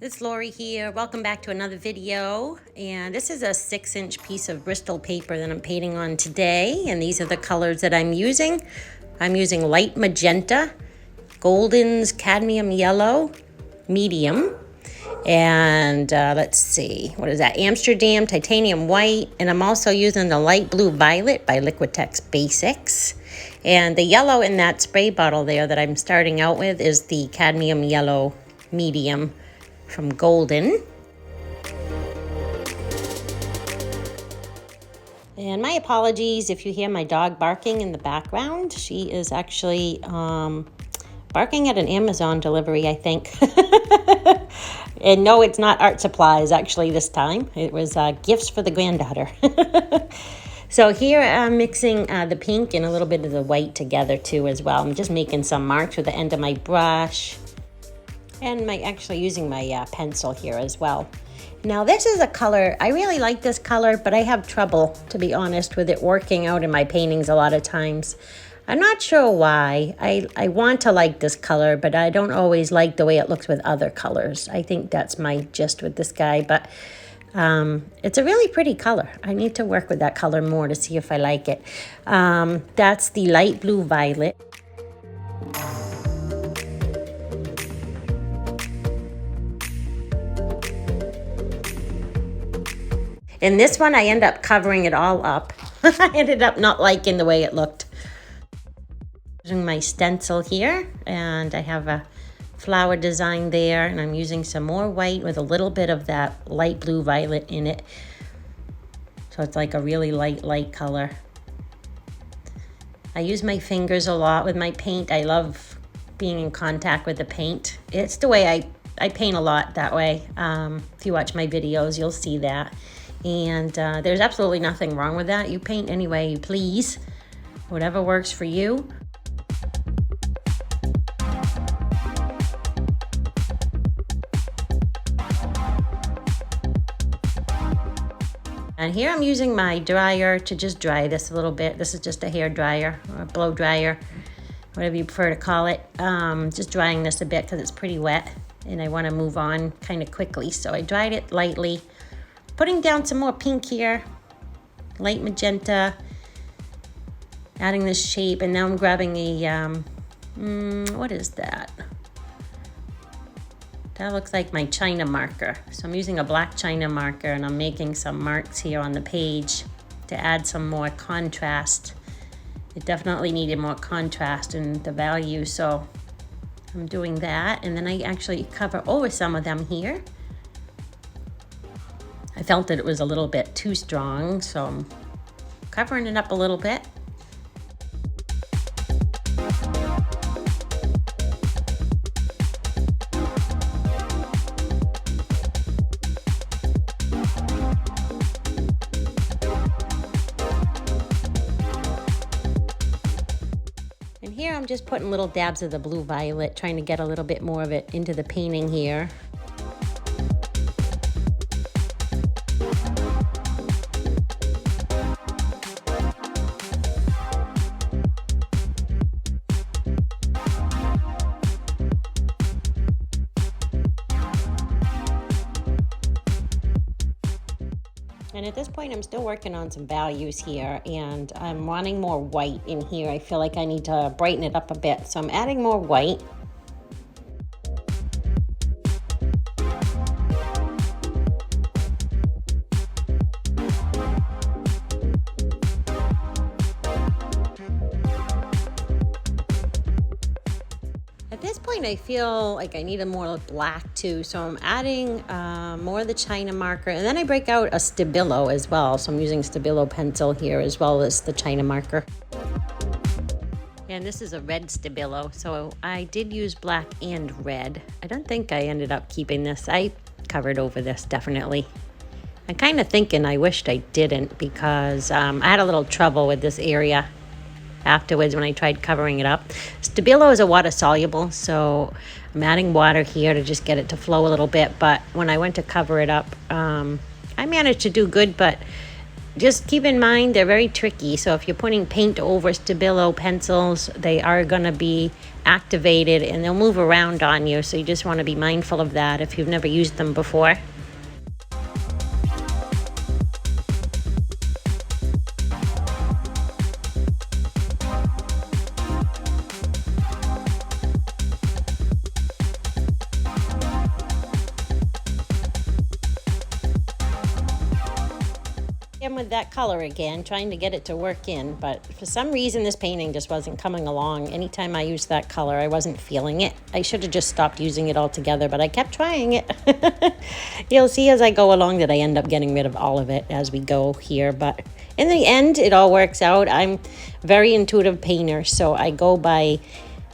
It's Lori here. Welcome back to another video. And this is a 6-inch piece of Bristol paper that I'm painting on today. And these are the colors that I'm using. I'm using light magenta, Golden's cadmium yellow, medium. And let's see, what is that? Amsterdam titanium white. And I'm also using the light blue violet by Liquitex Basics. And the yellow in that spray bottle there that I'm starting out with is the cadmium yellow medium from Golden. And my apologies if you hear my dog barking in the background. She is actually barking at an Amazon delivery, I think. And no, it's not art supplies actually this time. It was gifts for the granddaughter. So here I'm mixing the pink and a little bit of the white together too as well. I'm just making some marks with the end of my brush. And actually using my pencil here as well. Now this is a color, I really like this color, but I have trouble, to be honest, with it working out in my paintings a lot of times. I'm not sure why. I want to like this color, but I don't always like the way it looks with other colors. I think that's my gist with this guy, but it's a really pretty color. I need to work with that color more to see if I like it. That's the light blue violet. In this one, I end up covering it all up. I ended up not liking the way it looked. Using my stencil here, and I have a flower design there, and I'm using some more white with a little bit of that light blue violet in it. So it's like a really light color. I use my fingers a lot with my paint. I love being in contact with the paint. It's the way I paint a lot that way. If you watch my videos, you'll see that. And there's absolutely nothing wrong with that. You paint any way you please, whatever works for you. And here I'm using my dryer to just dry this a little bit. This is just a hair dryer or a blow dryer, whatever you prefer to call it. Just drying this a bit because it's pretty wet and I want to move on kind of quickly. So I dried it lightly. Putting down some more pink here, light magenta, adding this shape, and now I'm grabbing a, what is that? That looks like my China marker. So I'm using a black China marker and I'm making some marks here on the page to add some more contrast. It definitely needed more contrast in the value, so I'm doing that. And then I actually cover over some of them here. I felt that it was a little bit too strong, so I'm covering it up a little bit. And here I'm just putting little dabs of the blue violet, trying to get a little bit more of it into the painting here. And at this point, I'm still working on some values here, and I'm wanting more white in here. I feel like I need to brighten it up a bit, so I'm adding more white. At this point, I feel like I need a more black too, so I'm adding more of the China marker, and then I break out a Stabilo as well, so I'm using Stabilo pencil here as well as the China marker. And this is a red Stabilo, so I did use black and red. I don't think I ended up keeping this. I covered over this, definitely. I'm kind of thinking I wished I didn't, because I had a little trouble with this area afterwards when I tried covering it up. Stabilo is a water soluble, so I'm adding water here to just get it to flow a little bit, but when I went to cover it up, I managed to do good, but Just keep in mind they're very tricky. So if you're putting paint over Stabilo pencils, they are going to be activated and they'll move around on you. So you just want to be mindful of that if you've never used them before. With that color again, trying to get it to work in, but for some reason this painting just wasn't coming along. Anytime I used that color, I wasn't feeling it. I should have just stopped using it altogether, but I kept trying it. You'll see as I go along that I end up getting rid of all of it as we go here, but in the end it all works out. I'm very intuitive painter, so I go by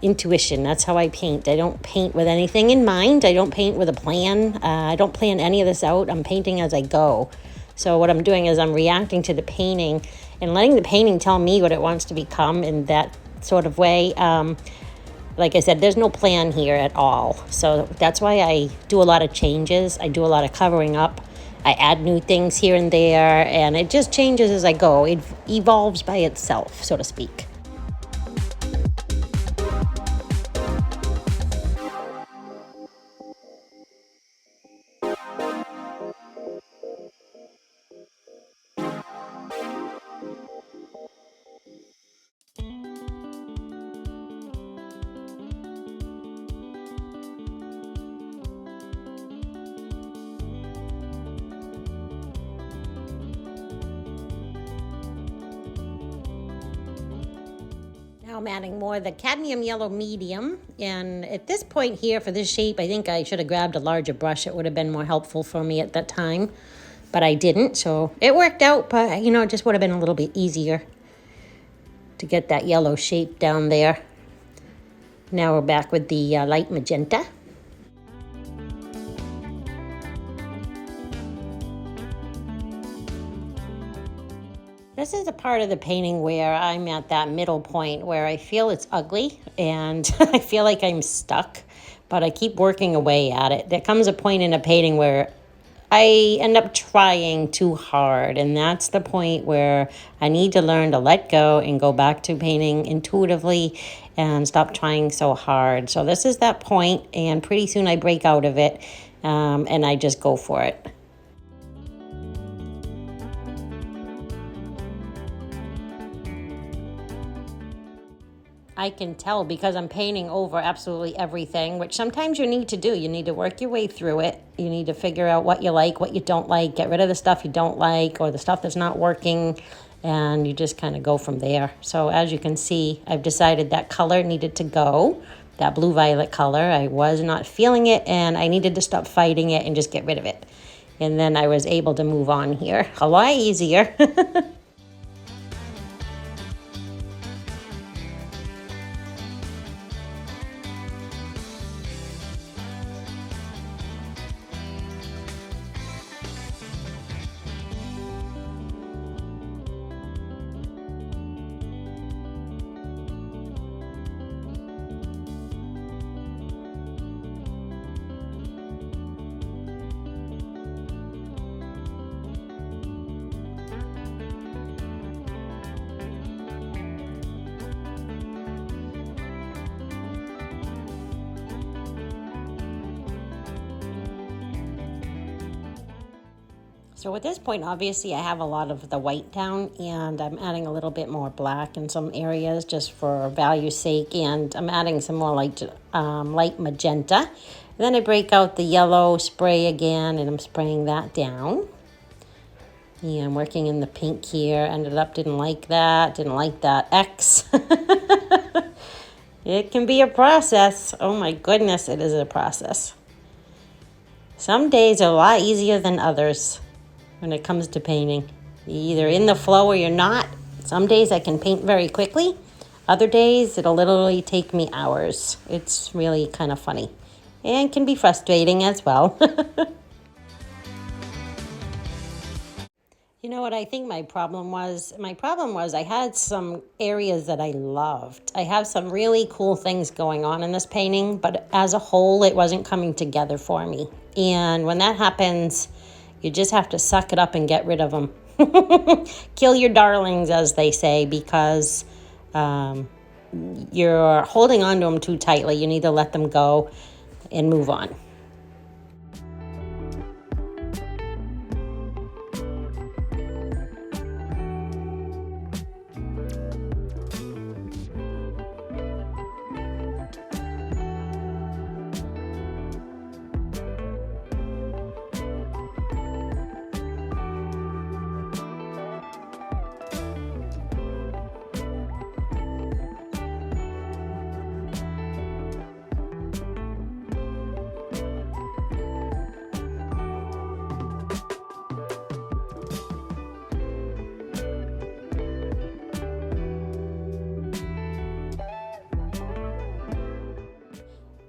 intuition. That's how I paint. I don't paint with anything in mind. I don't paint with a plan. I don't plan any of this out. I'm painting as I go. So what I'm doing is I'm reacting to the painting and letting the painting tell me what it wants to become in that sort of way. Like I said, there's no plan here at all. So that's why I do a lot of changes. I do a lot of covering up. I add new things here and there, and it just changes as I go. It evolves by itself, so to speak. Now I'm adding more of the cadmium yellow medium, and at this point here for this shape I think I should have grabbed a larger brush. It would have been more helpful for me at that time, but I didn't, so it worked out. But you know, it just would have been a little bit easier to get that yellow shape down there. Now we're back with the light magenta. This is a part of the painting where I'm at that middle point where I feel it's ugly and I feel like I'm stuck, but I keep working away at it. There comes a point in a painting where I end up trying too hard, and that's the point where I need to learn to let go and go back to painting intuitively and stop trying so hard. So this is that point, and pretty soon I break out of it and I just go for it. I can tell because I'm painting over absolutely everything, which sometimes you need to do. You need to work your way through it. You need to figure out what you like, what you don't like, get rid of the stuff you don't like or the stuff that's not working, and you just kind of go from there. So as you can see, I've decided that color needed to go, that blue-violet color. I was not feeling it, and I needed to stop fighting it and just get rid of it. And then I was able to move on here. A lot easier. So at this point, obviously, I have a lot of the white down, and I'm adding a little bit more black in some areas just for value's sake, and I'm adding some more light magenta. And then I break out the yellow spray again, and I'm spraying that down. Yeah, I'm working in the pink here. Didn't like that X. It can be a process. Oh my goodness, it is a process. Some days are a lot easier than others when it comes to painting. You're either in the flow or you're not. Some days I can paint very quickly. Other days it'll literally take me hours. It's really kind of funny and can be frustrating as well. You know what I think my problem was? My problem was I had some areas that I loved. I have some really cool things going on in this painting, but as a whole, it wasn't coming together for me. And when that happens, you just have to suck it up and get rid of them. Kill your darlings, as they say, because you're holding on to them too tightly. You need to let them go and move on.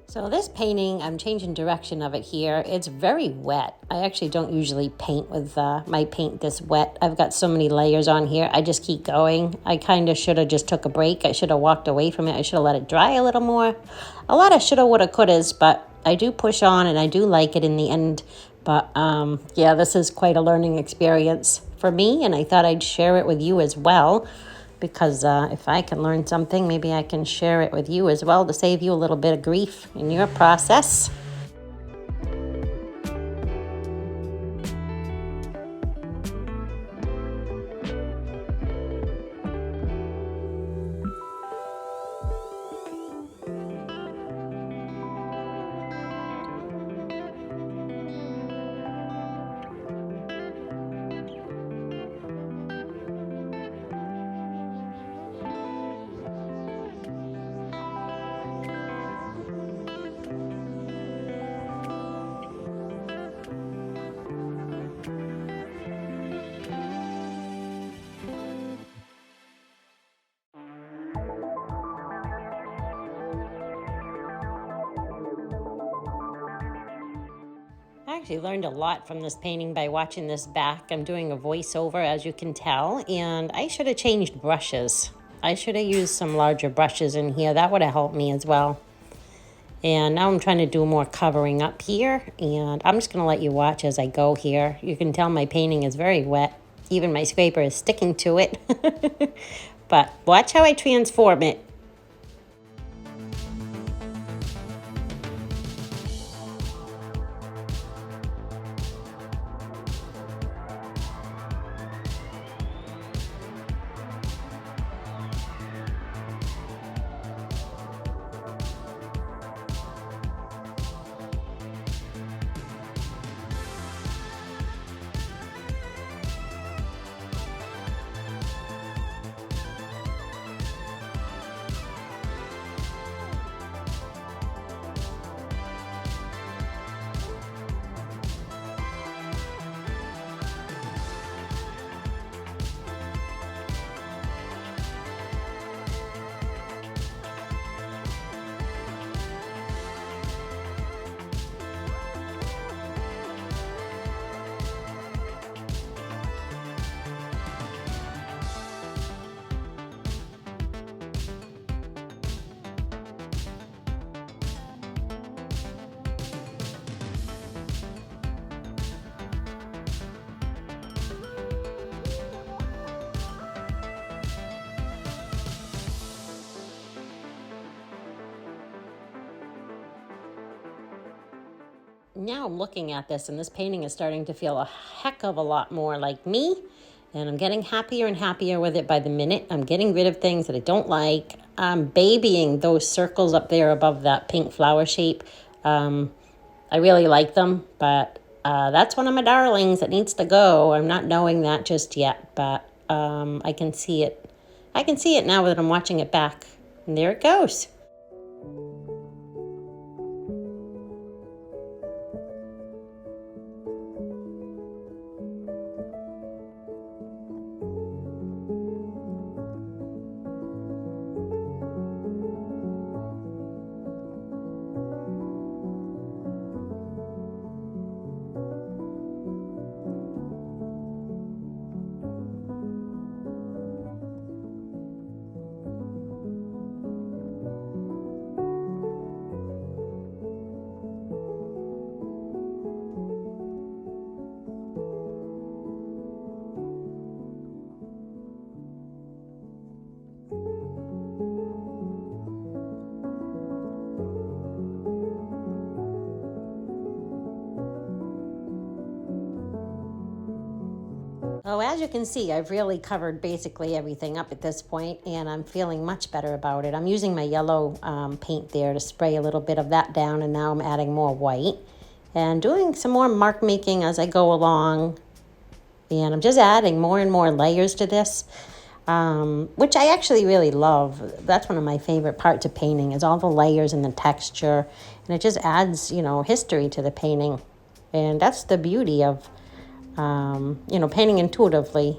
So this painting, I'm changing direction of it here. It's very wet. I actually don't usually paint with my paint this wet. I've got so many layers on here. I just keep going. I kind of should have just took a break. I should have walked away from it. I should have let it dry a little more. A lot of shoulda, woulda, couldas, but I do push on and I do like it in the end. But yeah, this is quite a learning experience for me, and I thought I'd share it with you as well. Because if I can learn something, maybe I can share it with you as well to save you a little bit of grief in your process. I actually learned a lot from this painting by watching this back. I'm doing a voiceover, as you can tell, and I should have changed brushes. I should have used some larger brushes in here. That would have helped me as well. And now I'm trying to do more covering up here, and I'm just going to let you watch as I go here. You can tell my painting is very wet. Even my scraper is sticking to it. But watch how I transform it. Now I'm looking at this, and this painting is starting to feel a heck of a lot more like me, and I'm getting happier and happier with it by the minute. I'm getting rid of things that I don't like. I'm babying those circles up there above that pink flower shape. I really like them, but that's one of my darlings that needs to go. I'm not knowing that just yet, but I can see it. I can see it now that I'm watching it back, and there it goes. Oh, as you can see, I've really covered basically everything up at this point, and I'm feeling much better about it. I'm using my yellow paint there to spray a little bit of that down, and now I'm adding more white and doing some more mark making as I go along. And I'm just adding more and more layers to this, which I actually really love. That's one of my favorite parts of painting, is all the layers and the texture, and it just adds, you know, history to the painting. And that's the beauty of painting intuitively,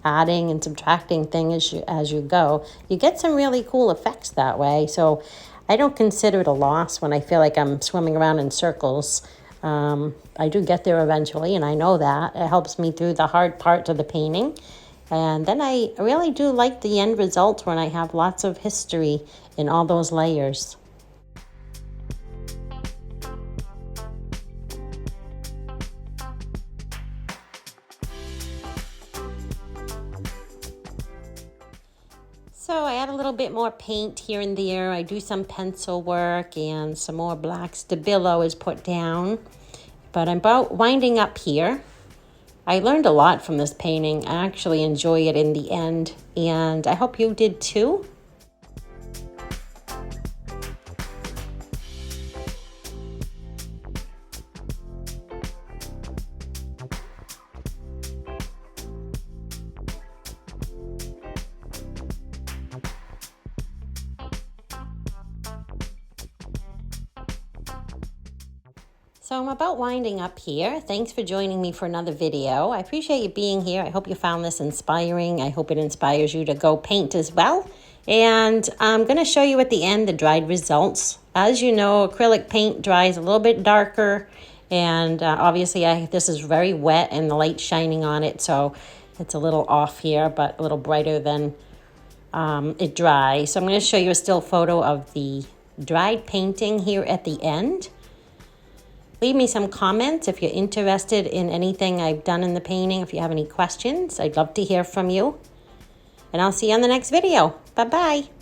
adding and subtracting things as you go. You get some really cool effects that way. So I don't consider it a loss when I feel like I'm swimming around in circles. I do get there eventually, and I know that. It helps me through the hard parts of the painting. And then I really do like the end result when I have lots of history in all those layers. So I add a little bit more paint here and there. I do some pencil work, and some more black Stabilo is put down. But I'm about winding up here. I learned a lot from this painting. I actually enjoy it in the end, and I hope you did too. So I'm about winding up here. Thanks for joining me for another video. I appreciate you being here. I hope you found this inspiring. I hope it inspires you to go paint as well. And I'm going to show you at the end the dried results. As you know, acrylic paint dries a little bit darker. And obviously this is very wet and the light's shining on it. So it's a little off here, but a little brighter than it dries. So I'm going to show you a still photo of the dried painting here at the end. Leave me some comments if you're interested in anything I've done in the painting. If you have any questions, I'd love to hear from you. And I'll see you on the next video. Bye-bye.